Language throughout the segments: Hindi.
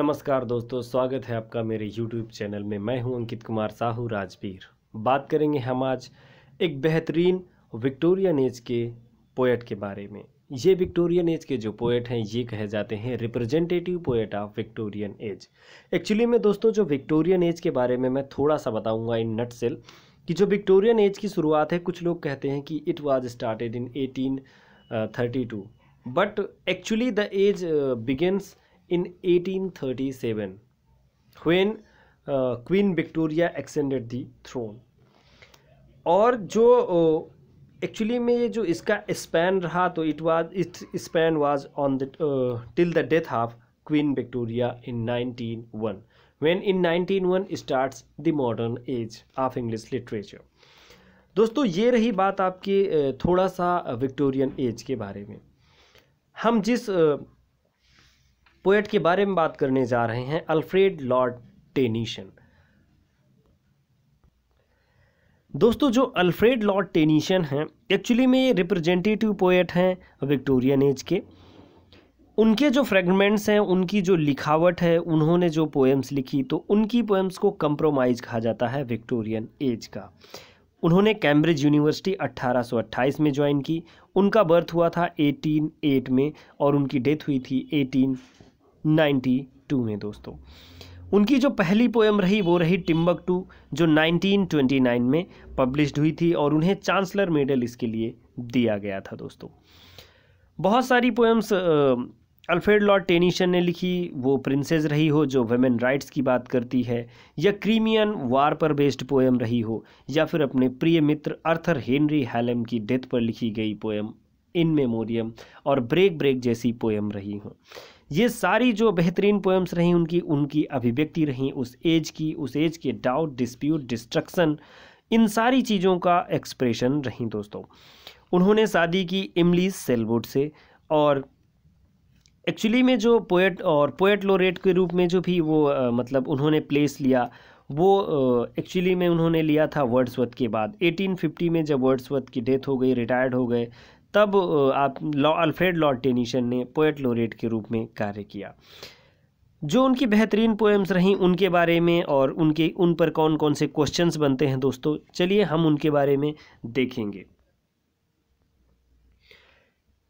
नमस्कार दोस्तों, स्वागत है आपका मेरे YouTube चैनल में। मैं हूं अंकित कुमार साहू राजवीर। बात करेंगे हम आज एक बेहतरीन विक्टोरियन एज के पोएट के बारे में। ये विक्टोरियन एज के जो पोएट हैं ये कहे जाते हैं representative poet of Victorian age. Actually में दोस्तों जो विक्टोरियन एज के बारे में मैं थोड़ा सा बताऊँगा इन नटसेल कि जो विक्टोरियन एज की शुरुआत है, कुछ लोग कहते हैं कि it was started in 1832, but actually the age begins in 1837 when Queen Victoria ascended the throne। और जो एक्चुअली में ये जो इसका स्पैन रहा तो it span was on the till the death of queen Victoria in 1901 when in 1901 starts the modern age of English literature। दोस्तों ये रही बात आपके थोड़ा सा विक्टोरियन एज के बारे में। हम जिस पोएट के बारे में बात करने जा रहे हैं, अल्फ्रेड लॉर्ड टेनीसन। दोस्तों जो अल्फ्रेड लॉर्ड टेनीसन हैं एक्चुअली में ये रिप्रेजेंटेटिव पोएट हैं विक्टोरियन एज के। उनके जो फ्रेगमेंट्स हैं, उनकी जो लिखावट है, उन्होंने जो पोएम्स लिखी तो उनकी पोएम्स को कंप्रोमाइज कहा जाता है विक्टोरियन एज का। उन्होंने कैम्ब्रिज यूनिवर्सिटी 1828 में ज्वाइन की। उनका बर्थ हुआ था 1808 में और उनकी डेथ हुई थी 1892 में। दोस्तों उनकी जो पहली पोएम रही वो रही टिम्बकटू, जो 1929 में पब्लिश्ड हुई थी और उन्हें चांसलर मेडल इसके लिए दिया गया था। दोस्तों बहुत सारी पोएम्स अल्फ्रेड लॉर्ड टेनीसन ने लिखी, वो प्रिंसेस रही हो जो वुमेन राइट्स की बात करती है, या क्रीमियन वार पर बेस्ड पोएम रही हो, या फिर अपने प्रिय मित्र अर्थर हेनरी हैलम की डेथ पर लिखी गई पोएम इन मेमोरियम और ब्रेक ब्रेक जैसी पोएम रही हो। ये सारी जो बेहतरीन पोएम्स रहीं उनकी अभिव्यक्ति रहीं उस एज की, उस एज के डाउट, डिस्प्यूट, डिस्ट्रक्शन, इन सारी चीज़ों का एक्सप्रेशन रहीं। दोस्तों उन्होंने शादी की एमिली सेलवुड से और एक्चुअली में जो पोएट और पोएट लोरेट के रूप में जो भी वो मतलब उन्होंने प्लेस लिया वो एक्चुअली में उन्होंने लिया था वर्ड्सवर्थ के बाद। 1850 में जब वर्ड्सवर्थ की डेथ हो गई, रिटायर्ड हो गए, तब अल्फ्रेड लॉर्ड टेनीसन ने पोएट लोरेट के रूप में कार्य किया। जो उनकी बेहतरीन पोएम्स रहीं उनके बारे में और उन पर कौन कौन से क्वेश्चंस बनते हैं दोस्तों, चलिए हम उनके बारे में देखेंगे।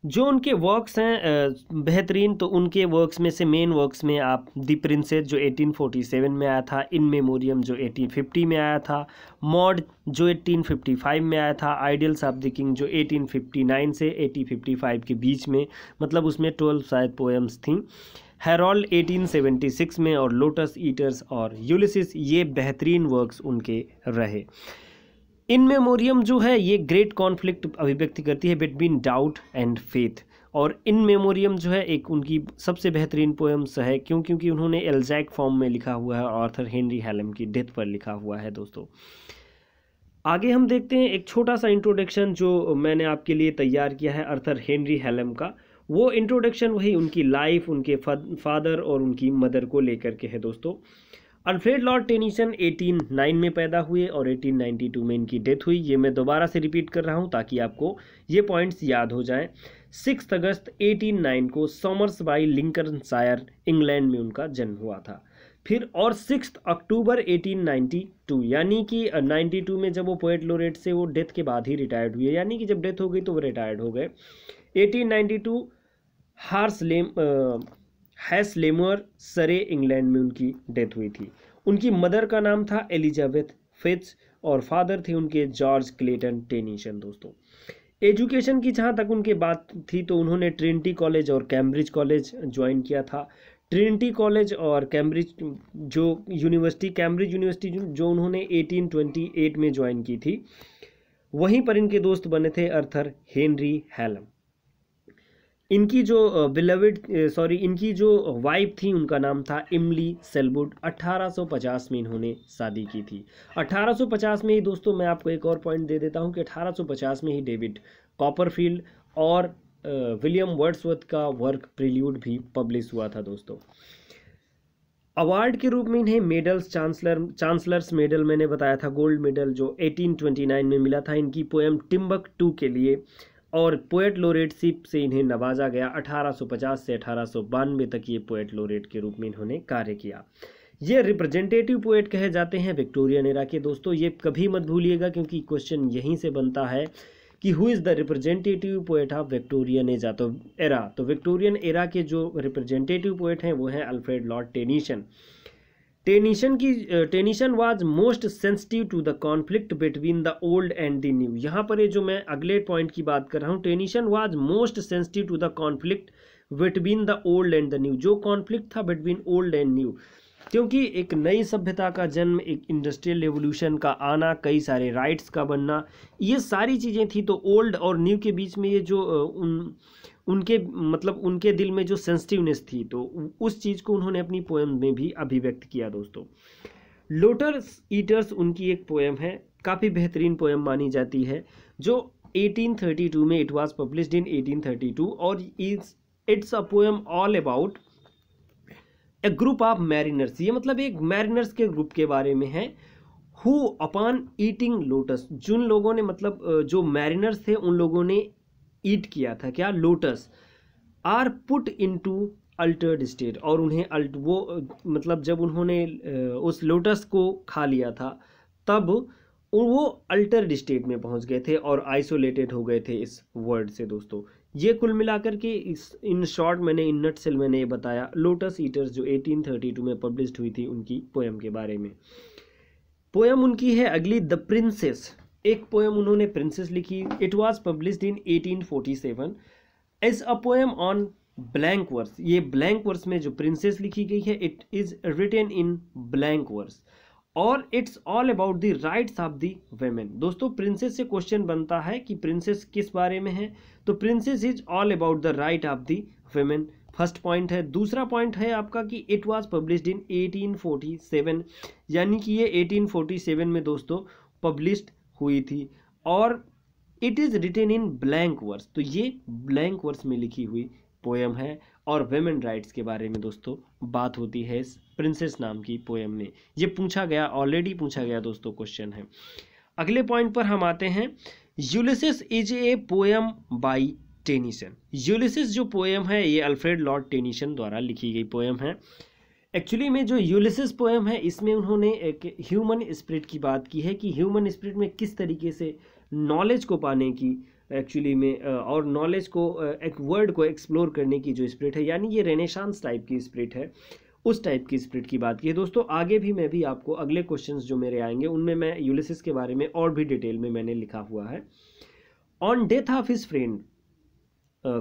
जो उनके वर्क्स हैं बेहतरीन, तो उनके वर्क्स में से मेन वर्क्स में आप दी प्रिंसेस जो 1847 में आया था, इन मेमोरियम जो 1850 में आया था, मॉड जो 1855 में आया था, आइडियल्स ऑफ द किंग जो 1859 से 1855 के बीच में, मतलब उसमें 12 शायद पोएम्स थीं, हेरोल्ड 1876 में, और लोटस ईटर्स और यूलिसिस, ये बेहतरीन वर्क्स उनके रहे। इन मेमोरियम जो है ये ग्रेट कॉन्फ्लिक्ट अभिव्यक्ति करती है बिटवीन डाउट एंड फेथ, और इन मेमोरियम जो है एक उनकी सबसे बेहतरीन पोएम्स है क्योंकि उन्होंने एल्जैक फॉर्म में लिखा हुआ है और आर्थर हेनरी हैलम की डेथ पर लिखा हुआ है। दोस्तों आगे हम देखते हैं एक छोटा सा इंट्रोडक्शन जो मैंने आपके लिए तैयार किया है आर्थर हेनरी हैलम का। वो इंट्रोडक्शन वही उनकी लाइफ, उनके फादर और उनकी मदर को लेकर के है। दोस्तों अल्फ्रेड लॉर्ड टेनीसन 1809 में पैदा हुए और 1892 में इनकी डेथ हुई। ये मैं दोबारा से रिपीट कर रहा हूँ ताकि आपको ये पॉइंट्स याद हो जाएं। 6 अगस्त 1809 को समर्सबाई लिंकनशायर इंग्लैंड में उनका जन्म हुआ था। फिर और 6 अक्टूबर 1892 यानी कि 92 में जब वो पोएट लोरेट से वो डेथ के बाद ही रिटायर्ड हुए, यानी कि जब डेथ हो गई तो वो रिटायर्ड हो गए। 1892 हैस्लेमर सरे इंग्लैंड में उनकी डेथ हुई थी। उनकी मदर का नाम था एलिजाबेथ फिट्ज और फादर थे उनके जॉर्ज क्लेटन टेनीसन। दोस्तों एजुकेशन की जहाँ तक उनकी बात थी तो उन्होंने ट्रिनिटी कॉलेज और कैम्ब्रिज कॉलेज ज्वाइन किया था। ट्रिनिटी कॉलेज और कैम्ब्रिज यूनिवर्सिटी जो उन्होंने 1828 में ज्वाइन की थी, वहीं पर इनके दोस्त बने थे अर्थर हेनरी हैलम। इनकी जो वाइफ थी उनका नाम था एमिली सेलवुड। 1850 में इन्होंने शादी की थी। 1850 में ही दोस्तों मैं आपको एक और पॉइंट दे देता हूं कि 1850 में ही डेविड कॉपरफील्ड और विलियम वर्ड्सवर्थ का वर्क प्रिल्यूड भी पब्लिश हुआ था। दोस्तों अवार्ड के रूप में इन्हें मेडल्स, चांसलर्स मेडल मैंने बताया था, गोल्ड मेडल जो 1829 में मिला था इनकी पोएम टिम्बकटू के लिए, और पोएट लोरेटशिप से इन्हें नवाजा गया। 1850 से 1892 तक ये पोएट लोरेट के रूप में इन्होंने कार्य किया। ये रिप्रेजेंटेटिव पोएट कहे जाते हैं विक्टोरियन एरा के। दोस्तों ये कभी मत भूलिएगा, क्योंकि क्वेश्चन यहीं से बनता है कि who is the representative poet of Victorian era. तो विक्टोरियन एरा के जो रिप्रेजेंटेटिव पोएट हैं वो हैं Alfred Lord Tennyson. Tennyson was most sensitive to the conflict between the old and the new. यहाँ पर ये जो मैं अगले पॉइंट की बात कर रहा हूँ, Tennyson was most sensitive to the conflict between the old and the new. जो कॉन्फ्लिक्ट था बिटवीन ओल्ड एंड न्यू, क्योंकि एक नई सभ्यता का जन्म, एक इंडस्ट्रियल रेवोल्यूशन का आना, कई सारे राइट्स का बनना, ये सारी चीज़ें थी। तो ओल्ड और न्यू के बीच में ये जो उनके दिल में जो सेंसिटिवनेस थी, तो उस चीज़ को उन्होंने अपनी पोएम में भी अभिव्यक्त किया। दोस्तों लोटस ईटर्स उनकी एक पोएम है, काफ़ी बेहतरीन पोएम मानी जाती है, जो 1832 में इट वाज पब्लिश्ड इन 1832 और it's a poem all about A group of mariners. ये मतलब एक मैरिनर्स के ग्रुप के बारे में है। हु अपॉन ईटिंग लोटस, जिन लोगों ने जो मैरिनर्स थे उन लोगों ने ईट किया था क्या, lotus, are put into altered state, और उन्हें जब उन्होंने उस लोटस को खा लिया था तब वो अल्टर्ड स्टेट में पहुंच गए थे और आइसोलेटेड हो गए थे इस वर्ड से। दोस्तों ये कुल मिलाकर के इन शॉर्ट इन नटसेल मैंने ये बताया लोटस ईटर्स जो 1832 में पब्लिश्ड हुई थी उनकी पोएम के बारे में। पोएम उनकी है अगली द प्रिंसेस। एक पोएम उन्होंने प्रिंसेस लिखी। It was published in 1847 as a poem on blank verse. ये ब्लैंक वर्स में जो प्रिंसेस लिखी गई है, it is written in blank verse और it's all about the rights of the women. दोस्तों प्रिंसेस से क्वेश्चन बनता है कि प्रिंसेस किस बारे में है, तो princess is all about the right of the women, first point है। दूसरा पॉइंट है आपका कि इट वाज पब्लिश्ड इन 1847, यानी कि ये 1847 में दोस्तों पब्लिश्ड हुई थी और it is written in blank verse, तो ये ब्लैंक वर्स में लिखी हुई पोएम है और वेमेन राइट्स के बारे में दोस्तों बात होती है इस प्रिंसेस नाम की पोएम में। ये पूछा गया, ऑलरेडी पूछा गया दोस्तों, क्वेश्चन है। अगले पॉइंट पर हम आते हैं। Ulysses is a poem by Tennyson. Ulysses जो पोएम है ये अल्फ्रेड लॉर्ड टेनिसन द्वारा लिखी गई पोएम है। एक्चुअली में जो यूलिसिस पोएम है इसमें उन्होंने एक ह्यूमन स्पिरिट की बात की है कि ह्यूमन स्पिरिट में किस तरीके से नॉलेज को पाने की एक्चुअली में और नॉलेज को एक वर्ड को एक्सप्लोर करने की जो स्पिरिट है, यानी ये रेनेसांस टाइप की स्पिरिट है, उस टाइप की स्पिरिट की बात की है। दोस्तों आगे भी मैं भी आपको अगले क्वेश्चंस जो मेरे आएंगे उनमें मैं यूलिसिस के बारे में और भी डिटेल में मैंने लिखा हुआ है। On death of his friend,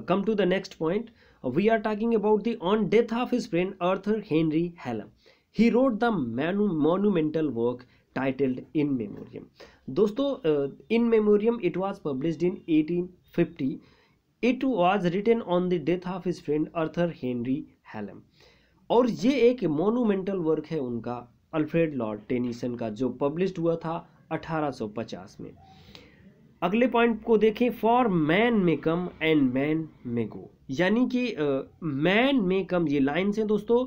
come to the next point, we are talking about the on death of his friend Arthur Henry Hallam. He wrote the monumental work titled In Memoriam. दोस्तों In Memoriam it was published in 1850. It was written on the death of his friend Arthur Henry Hallam. और ये एक मोनूमेंटल वर्क है उनका अल्फ्रेड लॉर्ड टेनिसन का, जो पब्लिश्ड हुआ था 1850 में। अगले पॉइंट को देखें। फॉर मैन में कम एंड मैन में गो, यानी कि मैन में कम, ये लाइन्स हैं दोस्तों,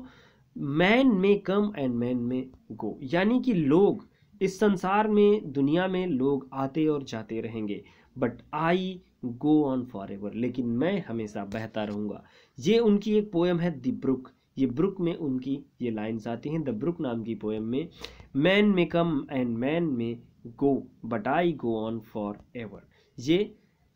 मैन में कम एंड मैन में गो, यानी कि लोग इस संसार में, दुनिया में लोग आते और जाते रहेंगे, but I go on for ever, लेकिन मैं हमेशा बहता रहूँगा। ये उनकी एक पोएम है द ब्रुक। ये ब्रुक में उनकी ये लाइन्स आती हैं द ब्रुक नाम की पोएम में। मैन में कम एंड मैन में go but I go on for ever, ये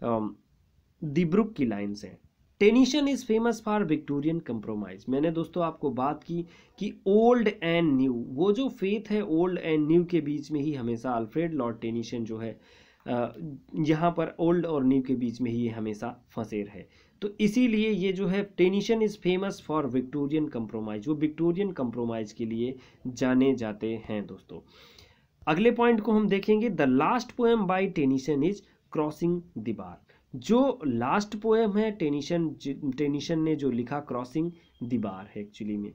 द ब्रुक की लाइन्स हैं। Tennyson is famous for Victorian compromise. मैंने दोस्तों आपको बात की कि ओल्ड एंड न्यू, वो जो फेथ है ओल्ड एंड न्यू के बीच में ही हमेशा अल्फ्रेड लॉर्ड टेनिसन जो है यहाँ पर ओल्ड और न्यू के बीच में ही हमेशा फंसे रहे। तो इसीलिए ये जो है Tennyson is famous for Victorian compromise, वो विक्टोरियन कंप्रोमाइज के लिए जाने जाते हैं दोस्तों। अगले पॉइंट को हम देखेंगे। The last poem by Tennyson is crossing the बार। जो लास्ट पोएम है टेनिसन ने जो लिखा क्रॉसिंग द बार है। एक्चुअली में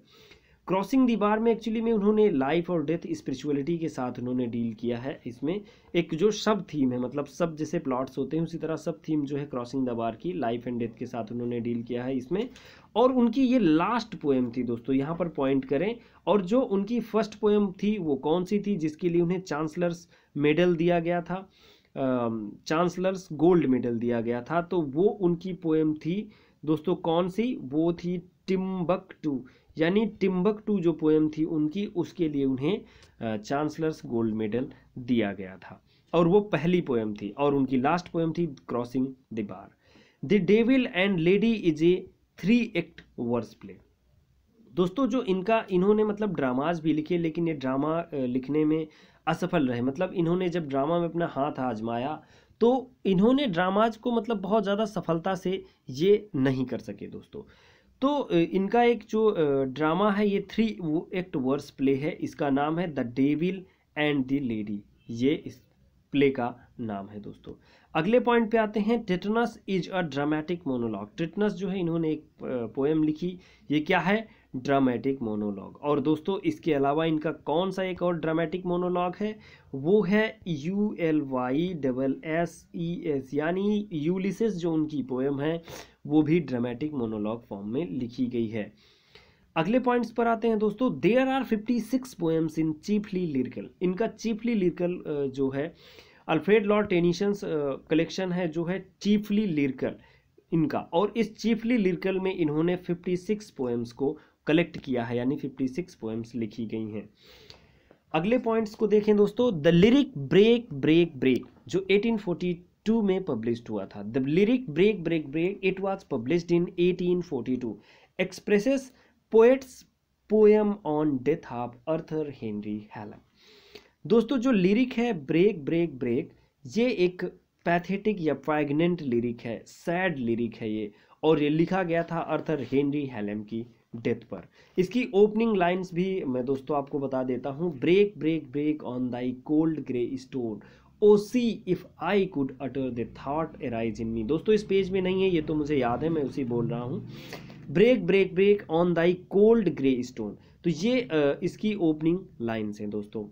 क्रॉसिंग द बार में एक्चुअली में उन्होंने लाइफ और डेथ स्पिरिचुअलिटी के साथ उन्होंने डील किया है। इसमें एक जो सब थीम है, मतलब सब जैसे प्लॉट्स होते हैं उसी तरह सब थीम जो है क्रॉसिंग द बार की लाइफ एंड डेथ के साथ उन्होंने डील किया है इसमें। और उनकी ये लास्ट पोएम थी दोस्तों, यहाँ पर पॉइंट करें। और जो उनकी फर्स्ट पोएम थी वो कौन सी थी जिसके लिए उन्हें चांसलर्स मेडल दिया गया था, चांसलर्स गोल्ड मेडल दिया गया था। तो वो उनकी पोएम थी दोस्तों, कौन सी? वो थी टिम्बकटू, यानी टिम्बकटू जो पोएम थी उनकी, उसके लिए उन्हें चांसलर्स गोल्ड मेडल दिया गया था, और वो पहली पोएम थी। और उनकी लास्ट पोएम थी crossing the bar. The devil and lady is a 3 act verse play. दोस्तों जो इन्होंने मतलब ड्रामाज भी लिखे, लेकिन ये ड्रामा लिखने में असफल रहे। मतलब इन्होंने जब ड्रामा में अपना हाथ आजमाया तो इन्होंने ड्रामाज को मतलब बहुत ज़्यादा सफलता से ये नहीं कर सके दोस्तों। तो इनका एक जो ड्रामा है ये 3 एक्ट वर्स प्ले है। इसका नाम है the devil and the lady, ये इस प्ले का नाम है दोस्तों। अगले पॉइंट पे आते हैं, tetanus is a dramatic monologue. Tetanus जो है इन्होंने एक पोएम लिखी, ये क्या है? Dramatic monologue. और दोस्तों इसके अलावा इनका कौन सा एक और ड्रामेटिक मोनोलॉग है? वो है ULYSSES, यानी यूलिसिस जो उनकी पोएम है वो भी ड्रामेटिक मोनोलॉग फॉर्म में लिखी गई है। अगले पॉइंट्स पर आते हैं दोस्तों, there are 56 poems in chiefly lyrical. इनका चीफली लिरिकल जो है अल्फ्रेड लॉर्ड टेनिसन्स कलेक्शन है जो है चीफली लिरिकल इनका, और इस चीफली लिरिकल में इन्होंने 56 पोएम्स को कलेक्ट किया है, यानी 56 पोएम्स लिखी गई हैं। अगले पॉइंट्स को देखें दोस्तों, the lyric break break break जो 1842 में पब्लिश्ड हुआ था। The lyric break break break it was published in 1842, expresses poet's poem on death of Arthur Henry Hallam. दोस्तों जो लिरिक है ब्रेक ब्रेक ब्रेक, ये एक पैथेटिक या प्रेग्नेंट लिरिक है, सैड लिरिक है ये, और ये लिखा गया था आर्थर हेनरी हेलन की डेथ पर। इसकी ओपनिंग लाइंस भी मैं दोस्तों आपको बता देता हूँ, break break break on thy cold grey stone, O sea if I could utter the thought arise in me. दोस्तों इस पेज में नहीं है, ये तो मुझे याद है, मैं उसी बोल रहा हूँ। Break break break on thy cold grey stone, तो ये इसकी ओपनिंग लाइन्स हैं दोस्तों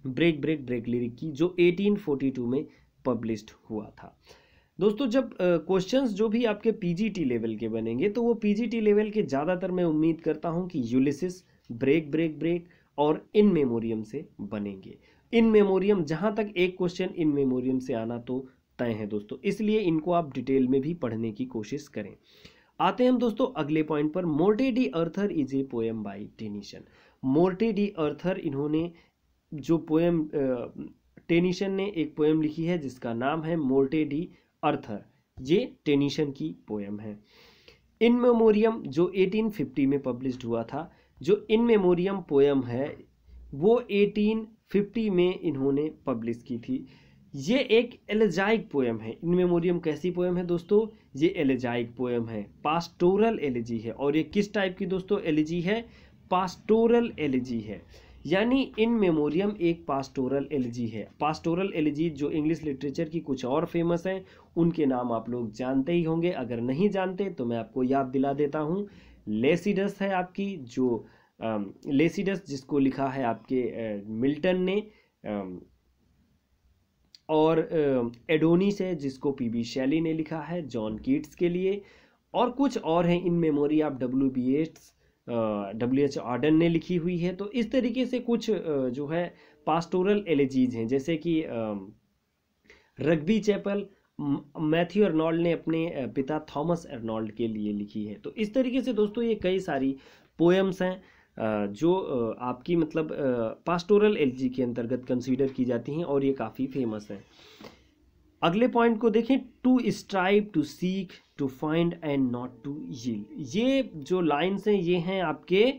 ब्रेक ब्रेक ब्रेक लिरिक की, जो 1842 में पब्लिश्ड हुआ था। दोस्तों जब क्वेश्चंस जो भी आपके पीजीटी लेवल के बनेंगे, तो वो पीजीटी लेवल के ज़्यादातर मैं उम्मीद करता हूँ कि यूलिसिस, ब्रेक ब्रेक ब्रेक और इन मेमोरियम से बनेंगे। इन मेमोरियम, जहाँ तक एक क्वेश्चन इन मेमोरियम से आना तो तय है दोस्तों, इसलिए इनको आप डिटेल में भी पढ़ने की कोशिश करें। आते हैं हम दोस्तों अगले पॉइंट पर, Morte d'Arthur is a poem by Tennyson. Morte d'Arthur, इन्होंने जो पोएम टेनिसन ने एक पोएम लिखी है जिसका नाम है मोर्टे डी अर्थर, ये टेनिसन की पोएम है। इन मेमोरियम जो 1850 में पब्लिश्ड हुआ था, जो इन मेमोरियम पोएम है वो 1850 में इन्होंने पब्लिश की थी। ये एक एलेजाइक पोएम है। इन मेमोरियम कैसी पोएम है दोस्तों? ये एलेजाइक पोएम है, पास्टोरल एलिजी है। और ये किस टाइप की दोस्तों एलिजी है? पास्टोरल एलिजी है, यानी इन मेमोरियम एक पास्टोरल एलिजी है। पास्टोरल एलिजी जो इंग्लिश लिटरेचर की कुछ और फेमस हैं, उनके नाम आप लोग जानते ही होंगे। अगर नहीं जानते तो मैं आपको याद दिला देता हूँ। लेसिडस है आपकी, जो लेसिडस जिसको लिखा है आपके मिल्टन ने, और एडोनिस है जिसको पीबी शैली ने लिखा है जॉन कीट्स के लिए, और कुछ और हैं in memory of WH Auden ने लिखी हुई है। तो इस तरीके से कुछ जो है पास्टोरल एलेजीज हैं, जैसे कि रग्बी चैपल मैथ्यू अर्नोल्ड ने अपने पिता थॉमस अर्नोल्ड के लिए लिखी है। तो इस तरीके से दोस्तों ये कई सारी पोएम्स हैं जो आपकी मतलब पास्टोरल एलेजी के अंतर्गत कंसीडर की जाती हैं, और ये काफ़ी फेमस हैं। अगले पॉइंट को देखें, to strive to seek to find and not to yield. ये जो लाइन्स हैं ये हैं आपके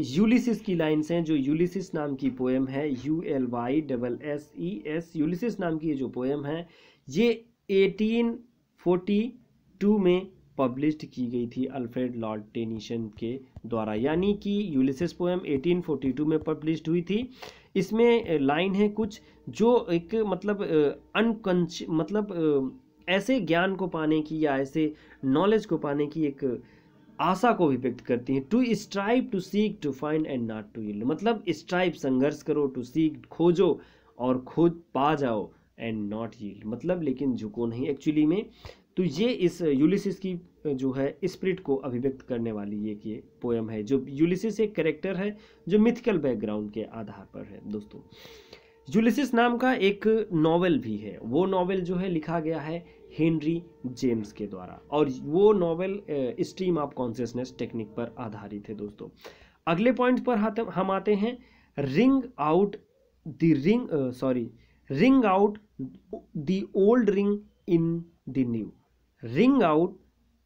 यूलिसिस की लाइन्स हैं, जो यूलिसिस नाम की पोएम है, ULYSSES, यूलिसिस नाम की ये जो पोएम है ये 1842 में पब्लिश्ड की गई थी अल्फ्रेड लॉर्ड टेनिसन के द्वारा, यानी कि यूलिसिस पोएम 1842 में पब्लिश्ड हुई थी। इसमें लाइन है कुछ जो एक मतलब ऐसे ज्ञान को पाने की या ऐसे नॉलेज को पाने की एक आशा को भी व्यक्त करती हैं। To strive to seek to find and not to yield, मतलब स्ट्राइव संघर्ष करो, टू सीक खोजो और खोज पा जाओ, एंड नॉट यील्ड मतलब लेकिन झुको नहीं एक्चुअली में। तो ये इस यूलिसिस की जो है स्पिरिट को अभिव्यक्त करने वाली ये पोएम है। जो यूलिसिस एक कैरेक्टर है जो मिथिकल बैकग्राउंड के आधार पर है दोस्तों। यूलिसिस नाम का एक नॉवेल भी है, वो नॉवेल जो है लिखा गया है हेनरी जेम्स के द्वारा, और वो novel stream of consciousness technique पर आधारित है दोस्तों। अगले पॉइंट पर हम आते हैं, ring out ring out the old ring in the new, ring out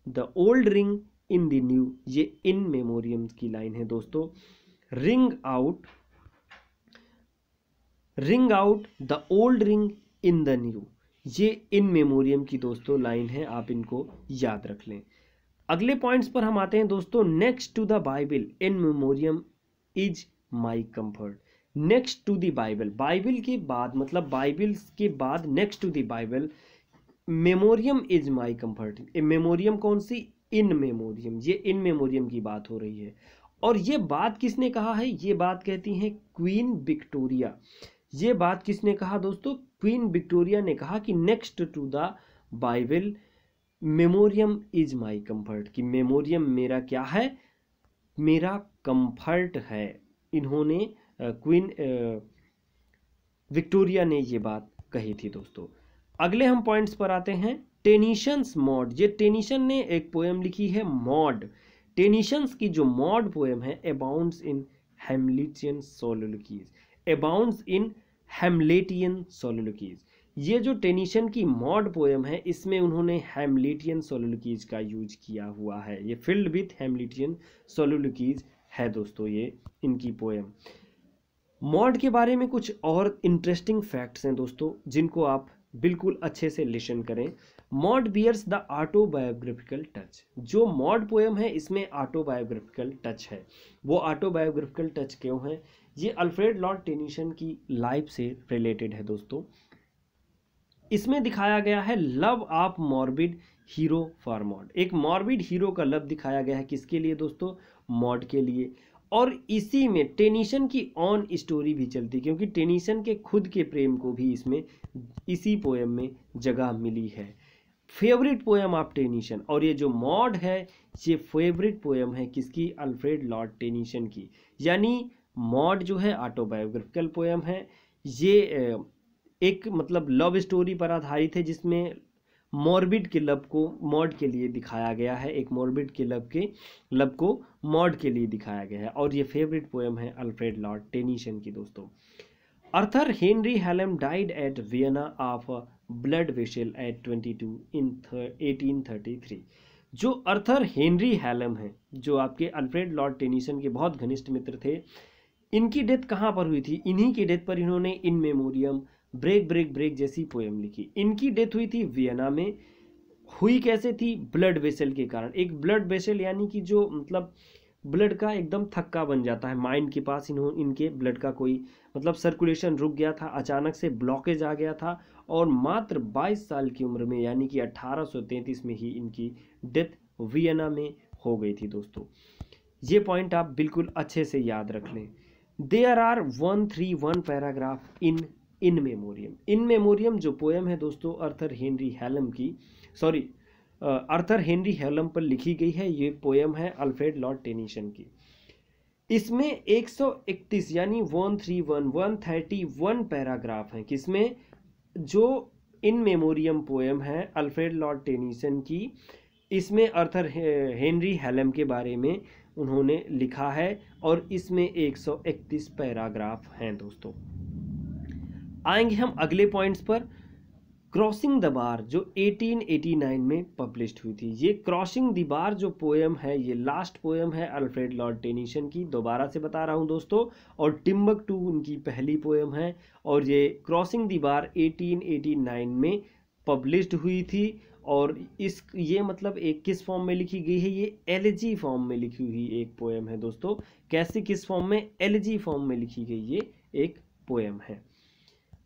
the old ring in the new, ये इन मेमोरियम की लाइन है दोस्तों। Ring out the old ring in the new, ये इन मेमोरियम की दोस्तों लाइन है, आप इनको याद रख लें। अगले पॉइंट्स पर हम आते हैं दोस्तों, next to the Bible In Memoriam is my comfort. Next to the Bible, Bible के बाद मतलब बाइबल के बाद next to the Bible Memoriam is my comfort. Memoriam कौन सी? इन मेमोरियम, ये इन मेमोरियम की बात हो रही है। और ये बात किसने कहा है? ये बात कहती है क्वीन विक्टोरिया। ये बात किसने कहा दोस्तों? क्वीन विक्टोरिया ने कहा कि next to the Bible Memoriam is my comfort, कि मेमोरियम मेरा क्या है? मेरा कंफर्ट है। इन्होंने क्वीन विक्टोरिया ने ये बात कही थी दोस्तों। अगले हम पॉइंट्स पर आते हैं, टेनिशंस मॉड। ये टेनिशन ने एक पोएम लिखी है मॉड। टेनिशंस की जो मॉड पोएम है, अबाउंड्स इन हैमलेटियन सोलोलॉकीज, अबाउंड्स इन हैमलेटियन सोलोलॉकीज। ये जो टेनिशन की मॉड पोएम है, इसमें उन्होंने हैमलेटियन सोलोलॉकीज का यूज किया हुआ है। ये फिल्ड विथ हैमलेटियन सोलोलॉकीज है दोस्तों, ये इनकी पोएम। मॉड के बारे में कुछ और इंटरेस्टिंग फैक्ट्स हैं दोस्तों, जिनको आप बिल्कुल अच्छे से लिसन करें। Maud bears the autobiographical touch. जो मॉड पोएम है, इसमें ऑटोबायोग्राफिकल टच है। वो ऑटोबायोग्राफिकल टच क्यों है? ये अल्फ्रेड लॉर्ड टेनिसन की लाइफ से रिलेटेड है दोस्तों। इसमें दिखाया गया है love of morbid hero for mod. एक मॉर्बिड हीरो का लव दिखाया गया है, किसके लिए दोस्तों? मॉड के लिए। और इसी में टेनिसन की ऑन स्टोरी भी चलती, क्योंकि टेनिसन के खुद के प्रेम को भी इसमें इसी पोएम में जगह मिली है। फेवरेट पोएम ऑफ टेनिसन, और ये जो मॉड है, ये फेवरेट पोएम है किसकी? अल्फ्रेड लॉर्ड टेनिसन की। यानी मॉड जो है ऑटोबायोग्राफिकल पोएम है। ये एक मतलब लव स्टोरी पर आधारित है, जिसमें मॉर्बिड के लव को मॉड के लिए दिखाया गया है। एक मॉर्बिड के लव को मॉड के लिए दिखाया गया है, और ये फेवरेट पोएम है अल्फ्रेड लॉर्ड टेनिसन की दोस्तों। Arthur Henry Hallam died at Vienna of a blood vessel at 22 in 1833। जो अर्थर हेनरी हेलम है, जो आपके अल्फ्रेड लॉर्ड टेनिसन के बहुत घनिष्ठ मित्र थे, इनकी डेथ कहाँ पर हुई थी? इन्हीं की डेथ पर इन्होंने इन मेमोरियम, ब्रेक ब्रेक ब्रेक जैसी पोएम लिखी। इनकी डेथ हुई थी वियना में। हुई कैसे थी? ब्लड वेसल के कारण। एक ब्लड वेसल यानी कि जो मतलब ब्लड का एकदम थक्का बन जाता है माइंड के पास, इनके ब्लड का कोई मतलब सर्कुलेशन रुक गया था, अचानक से ब्लॉकेज आ गया था, और मात्र 22 साल की उम्र में यानी कि 1833 में ही इनकी डेथ वियना में हो गई थी दोस्तों। ये पॉइंट आप बिल्कुल अच्छे से याद रख लें। There are 131 paragraph In Memoriam. In Memoriam जो पोएम है दोस्तों, अर्थर हेनरी हेलम पर लिखी गई है। ये पोएम है अल्फ्रेड लॉर्ड टेनिसन की। इसमें 131 यानी 131 पैराग्राफ हैं, किसमें? जो इन मेमोरियम पोएम है अल्फ्रेड लॉर्ड टेनिसन की। इसमें अर्थर हेनरी हेलम के बारे में उन्होंने लिखा है, और इसमें 131 पैराग्राफ हैं दोस्तों। आएंगे हम अगले पॉइंट्स पर। क्रॉसिंग द बार जो 1889 में पब्लिश्ड हुई थी। ये क्रॉसिंग द बार जो पोएम है, ये लास्ट पोएम है अल्फ्रेड लॉर्ड टेनिसन की। दोबारा से बता रहा हूँ दोस्तों, और टिम्बकटू उनकी पहली पोएम है, और ये क्रॉसिंग द बार 1889 में पब्लिश्ड हुई थी। और ये मतलब एक किस फॉर्म में लिखी गई है? ये एलिजी फॉर्म में लिखी हुई एक पोएम है दोस्तों। कैसे, किस फॉर्म में? एलिजी फॉर्म में लिखी गई ये एक पोएम है।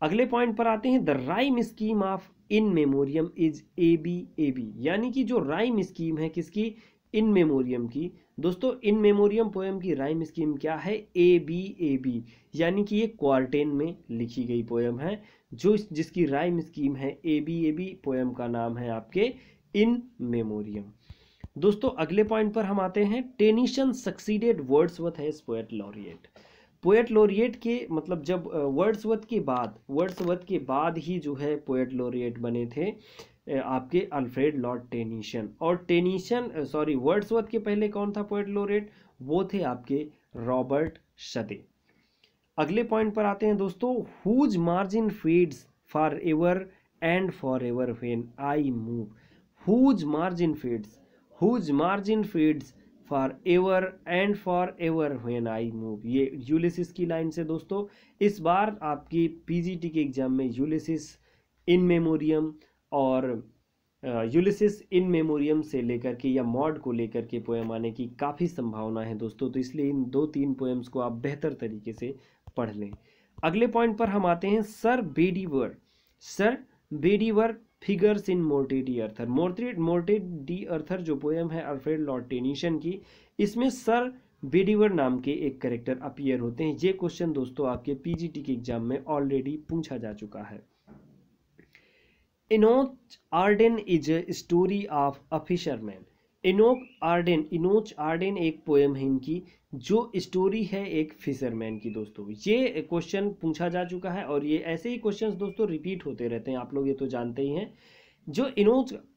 अगले पॉइंट पर आते हैं, the rhyme scheme of in Memoriam is ABAB। यानी कि जो राइम स्कीम है किसकी? इन मेमोरियम की। दोस्तों इन मेमोरियम पोएम की राइम स्कीम क्या है? ABAB। यानी कि ये क्वार्टेन में लिखी गई पोएम है, जो जिसकी राइम स्कीम है ABAB। पोएम का नाम है आपके इन मेमोरियम। दोस्तों अगले पॉइंट पर हम आते हैं, Tennyson succeeded Wordsworth as poet laureate. Poet laureate के मतलब जब वर्ड्सवर्थ के बाद ही जो है पोएट लॉरिएट बने थे आपके अल्फ्रेड लॉर्ड टेनिसन। और वर्ड्सवर्थ के पहले कौन था पोएट लॉरिएट? वो थे आपके रॉबर्ट शदे। अगले पॉइंट पर आते हैं दोस्तों, whose margin fades for ever and for ever when I move. Whose margin fades for ever and for ever when I move. ये यूलिसिस की लाइन से दोस्तों। इस बार आपकी पीजीटी के एग्जाम में यूलिसिस इन मेमोरियम और यूलिसिस इन मेमोरियम से लेकर के या मॉड को लेकर के पोएम आने की काफ़ी संभावना है दोस्तों, तो इसलिए इन 2-3 पोएम्स को आप बेहतर तरीके से पढ़ लें। अगले पॉइंट पर हम आते हैं, sir Bedivere figures in Morte d'Arthur. Morte d'Arthur जो पोएम है अल्फ्रेड लॉर्ड टेनिसन की, इसमें सर बेडीवर नाम के एक कैरेक्टर अपीयर होते हैं। ये क्वेश्चन दोस्तों आपके पीजीटी के एग्जाम में ऑलरेडी पूछा जा चुका है। Enoch Arden is a story of a fisherman. Enoch Arden एक पोएम है इनकी, जो स्टोरी है एक फिशरमैन की दोस्तों। ये क्वेश्चन पूछा जा चुका है और ये ऐसे ही क्वेश्चंस दोस्तों रिपीट होते रहते हैं, आप लोग ये तो जानते ही हैं। जो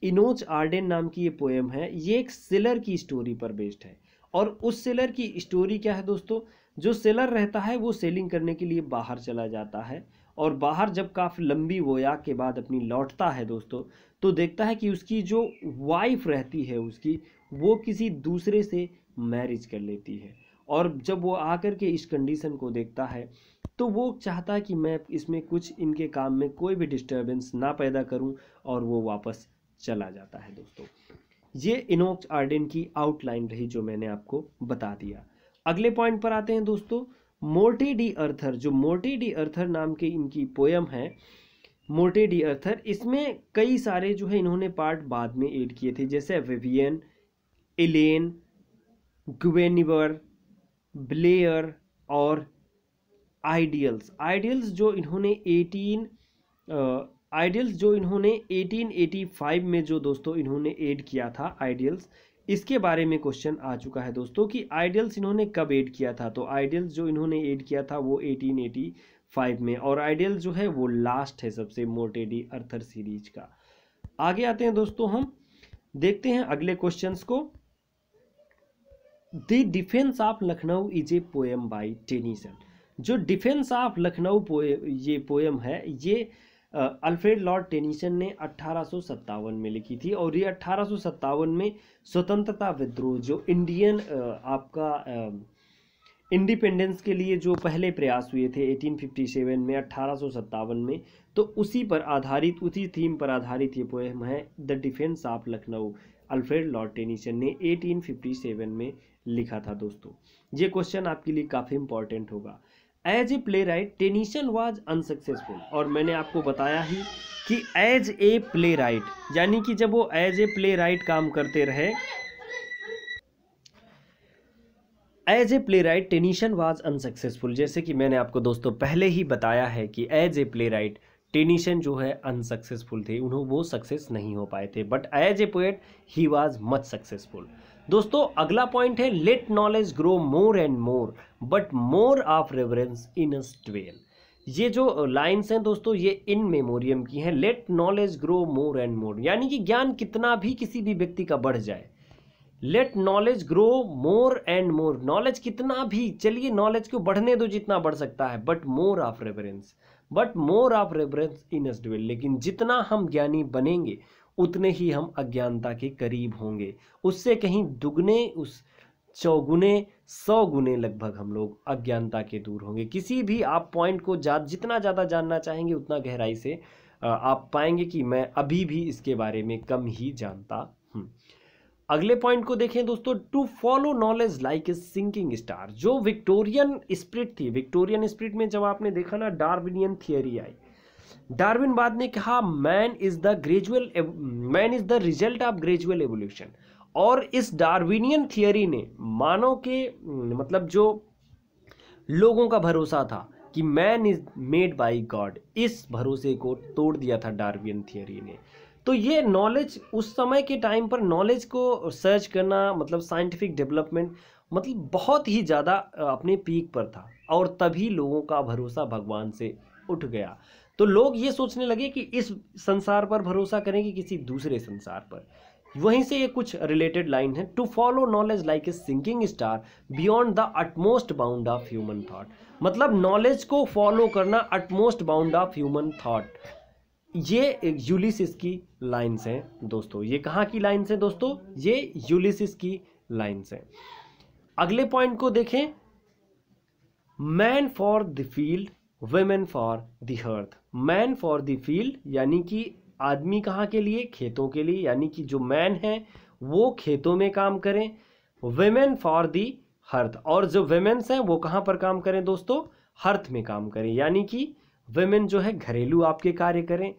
इनोच आर्डेन नाम की ये पोएम है, ये एक सेलर की स्टोरी पर बेस्ड है। और उस सेलर की स्टोरी क्या है दोस्तों? जो सेलर रहता है वो सेलिंग करने के लिए बाहर चला जाता है और बाहर जब काफ़ी लंबी वोयाग के बाद अपनी लौटता है दोस्तों, तो देखता है कि उसकी जो वाइफ रहती है उसकी, वो किसी दूसरे से मैरिज कर लेती है। और जब वो आकर के इस कंडीशन को देखता है तो वो चाहता है कि मैं इसमें कुछ इनके काम में कोई भी डिस्टर्बेंस ना पैदा करूं, और वो वापस चला जाता है दोस्तों। ये इनोच आर्डेन की आउटलाइन रही जो मैंने आपको बता दिया। अगले पॉइंट पर आते हैं दोस्तों, मोर्टे डी अर्थर। जो मोर्टे डी अर्थर नाम के इनकी पोएम है मोर्टे डी अर्थर, इसमें कई सारे जो है इन्होंने पार्ट बाद में ऐड किए थे, जैसे विवियन, एलेन, गुवेनिवर, ब्लेयर और आइडियल्स जो इन्होंने 1885 में जो दोस्तों इन्होंने ऐड किया था आइडियल्स। इसके बारे में क्वेश्चन आ चुका है दोस्तों कि आइडियल्स इन्होंने कब ऐड किया था। तो आइडियल्स जो इन्होंने ऐड किया था वो 1885 में, और आइडियल जो है वो लास्ट है सबसे मोर्टे डी अर्थर सीरीज का। आगे आते हैं दोस्तों, हम देखते हैं अगले क्वेश्चंस को। The defence of Lucknow is a poem by Tennyson. जो डिफेंस ऑफ लखनऊ ये पोएम है, ये अल्फ्रेड लॉर्ड टेनिसन ने 1857 में लिखी थी। और ये 1857 में स्वतंत्रता विद्रोह, जो इंडियन आपका इंडिपेंडेंस के लिए जो पहले प्रयास हुए थे 1857 में, 1857 में, तो उसी थीम पर आधारित ये पोएम है the defence of Lucknow. Alfred Lord Tennyson ने 1857 में लिखा था दोस्तों। ये क्वेश्चन आपके लिए काफ़ी इंपॉर्टेंट होगा। As a playwright Tennyson was unsuccessful. और मैंने आपको बताया ही कि एज ए प्ले राइट, यानी कि जब वो एज ए प्ले राइट काम करते रहे, as a playwright Tennyson was unsuccessful. जैसे कि मैंने आपको दोस्तों पहले ही बताया है कि as a playwright Tennyson जो है अनसक्सेसफुल थे, वो सक्सेस नहीं हो पाए थे, but as a poet he was much successful. दोस्तों अगला पॉइंट है, let knowledge grow more and more but more of reverence in us dwell. ये जो लाइन्स हैं दोस्तों ये इन मेमोरियम की हैं। Let knowledge grow more and more, यानी कि ज्ञान कितना भी किसी भी व्यक्ति का बढ़ जाए, let knowledge grow more and more, knowledge कितना भी, चलिए नॉलेज को बढ़ने दो जितना बढ़ सकता है, but more of reverence in us dwell. लेकिन जितना हम ज्ञानी बनेंगे उतने ही हम अज्ञानता के करीब होंगे, उससे कहीं दुगने, उस चौगुने, 100 गुने लगभग हम लोग अज्ञानता के दूर होंगे। किसी भी आप पॉइंट को जितना ज़्यादा जानना चाहेंगे उतना गहराई से आप पाएंगे कि मैं अभी भी इसके बारे में कम ही जानता हूँ। अगले पॉइंट को देखें दोस्तों, to follow knowledge like a sinking star. जो विक्टोरियन स्पिरिट थी, विक्टोरियन स्पिरिट में जब आपने देखा ना डार्विनियन थियरी आई, डार्विन बाद ने कहा man is the result of gradual evolution. और इस डार्विनियन थियरी ने मानव के मतलब जो लोगों का भरोसा था कि man is made by God, इस भरोसे को तोड़ दिया था डार्विनियन थियरी ने। तो ये नॉलेज उस समय के टाइम पर नॉलेज को सर्च करना, मतलब साइंटिफिक डेवलपमेंट मतलब बहुत ही ज़्यादा अपने पीक पर था, और तभी लोगों का भरोसा भगवान से उठ गया। तो लोग ये सोचने लगे कि इस संसार पर भरोसा करें कि किसी दूसरे संसार पर। वहीं से ये कुछ रिलेटेड लाइन है, to follow knowledge like a sinking star beyond the utmost bound of human thought. मतलब नॉलेज को फॉलो करना utmost bound of human thought. ये यूलिसिस की लाइन्स हैं दोस्तों। ये कहाँ की लाइन्स हैं दोस्तों? ये यूलिसिस की लाइन्स हैं। अगले पॉइंट को देखें, man for the field women for the hearth. Man for the field यानी कि आदमी कहाँ के लिए? खेतों के लिए, यानी कि जो मैन है वो खेतों में काम करें। वुमेन फॉर द हर्थ, और जो वुमेन्स हैं वो कहाँ पर काम करें दोस्तों? हर्थ में काम करें, यानी कि वुमेन जो है घरेलू आपके कार्य करें।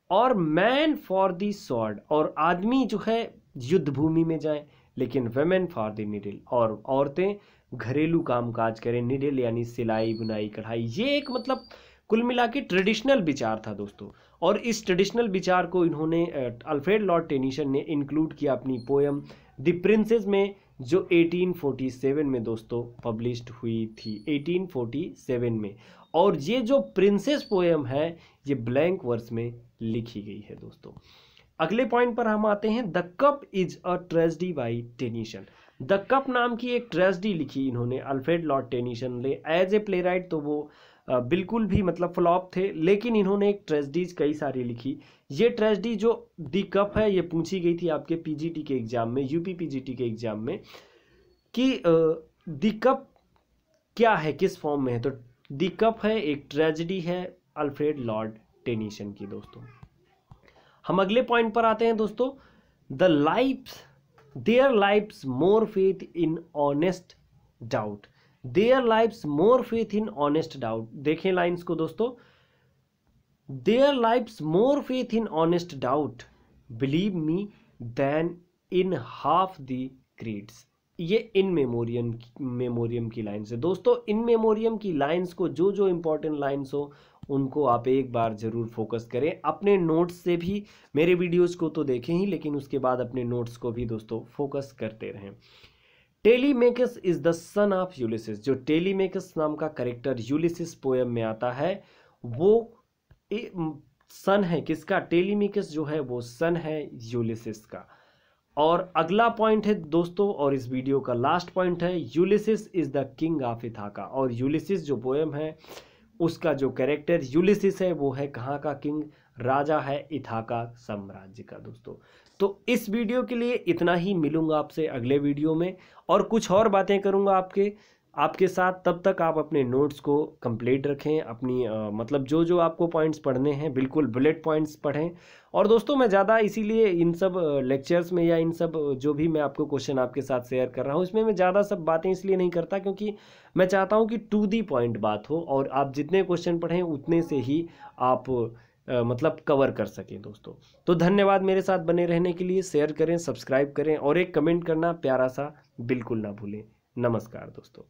और मैन फॉर द स्वॉर्ड, और आदमी जो है युद्ध भूमि में जाएं। लेकिन वुमेन फॉर द नीडल, और औरतें घरेलू कामकाज करें। नीडल यानी सिलाई बुनाई कढ़ाई। ये एक मतलब कुल मिला के ट्रेडिशनल विचार था दोस्तों, और इस ट्रेडिशनल विचार को इन्होंने अल्फ्रेड लॉर्ड टेनिसन ने इंक्लूड किया अपनी पोएम द प्रिंसेस में, जो 1847 में दोस्तों पब्लिश्ड हुई थी, 1847 में। और ये जो प्रिंसेस पोएम है ये ब्लैंक वर्स में लिखी गई है दोस्तों। अगले पॉइंट पर हम आते हैं, the cup is a tragedy by Tennyson. The cup नाम की एक ट्रेजेडी लिखी इन्होंने अल्फ्रेड लॉर्ड टेनिसन ने। एज ए प्ले राइट तो वो बिल्कुल भी मतलब फ्लॉप थे, लेकिन इन्होंने एक ट्रेजेडीज कई सारी लिखी। ये ट्रेजेडी जो द कप है ये पूछी गई थी आपके पीजीटी के एग्जाम में, यूपी पीजीटी के एग्जाम में, कि द कप क्या है, किस फॉर्म में है। तो द कप है एक ट्रेजेडी है अल्फ्रेड लॉर्ड टेनिसन की दोस्तों। हम अगले पॉइंट पर आते हैं दोस्तों, the life's there life's more faith in honest doubt. There life's more faith in honest doubt. देखें लाइन्स को दोस्तों, there life's more faith in honest doubt, believe me than in half the creeds. ये इन मेमोरियम की लाइन्स है दोस्तों। इन मेमोरियम की लाइन्स को, जो जो इंपॉर्टेंट लाइन्स हो उनको आप एक बार ज़रूर फोकस करें। अपने नोट्स से भी मेरे वीडियोज़ को तो देखें ही, लेकिन उसके बाद अपने नोट्स को भी दोस्तों फोकस करते रहें। Telemachus is the son of Ulysses. जो टेलीमेकस नाम का कैरेक्टर यूलिसिस पोएम में आता है वो सन है किसका? टेलीमेकस जो है वो सन है यूलिसिस का। और अगला पॉइंट है दोस्तों, और इस वीडियो का लास्ट पॉइंट है, Ulysses is the king of Ithaca. और यूलिसिस जो पोएम है उसका जो कैरेक्टर यूलिसिस है वो है कहाँ का किंग? राजा है इथाका साम्राज्य का दोस्तों। तो इस वीडियो के लिए इतना ही। मिलूंगा आपसे अगले वीडियो में और कुछ और बातें करूंगा आपके साथ। तब तक आप अपने नोट्स को कंप्लीट रखें। अपनी मतलब जो जो आपको पॉइंट्स पढ़ने हैं बिल्कुल बुलेट पॉइंट्स पढ़ें। और दोस्तों मैं ज़्यादा इसीलिए इन सब लेक्चर्स में या इन सब जो भी मैं आपको क्वेश्चन आपके साथ शेयर कर रहा हूँ इसमें मैं ज़्यादा सब बातें इसलिए नहीं करता, क्योंकि मैं चाहता हूँ कि टू दी पॉइंट बात हो, और आप जितने क्वेश्चन पढ़ें उतने से ही आप मतलब कवर कर सकें दोस्तों। तो धन्यवाद मेरे साथ बने रहने के लिए। शेयर करें, सब्सक्राइब करें और एक कमेंट करना प्यारा सा बिल्कुल ना भूलें। नमस्कार दोस्तों।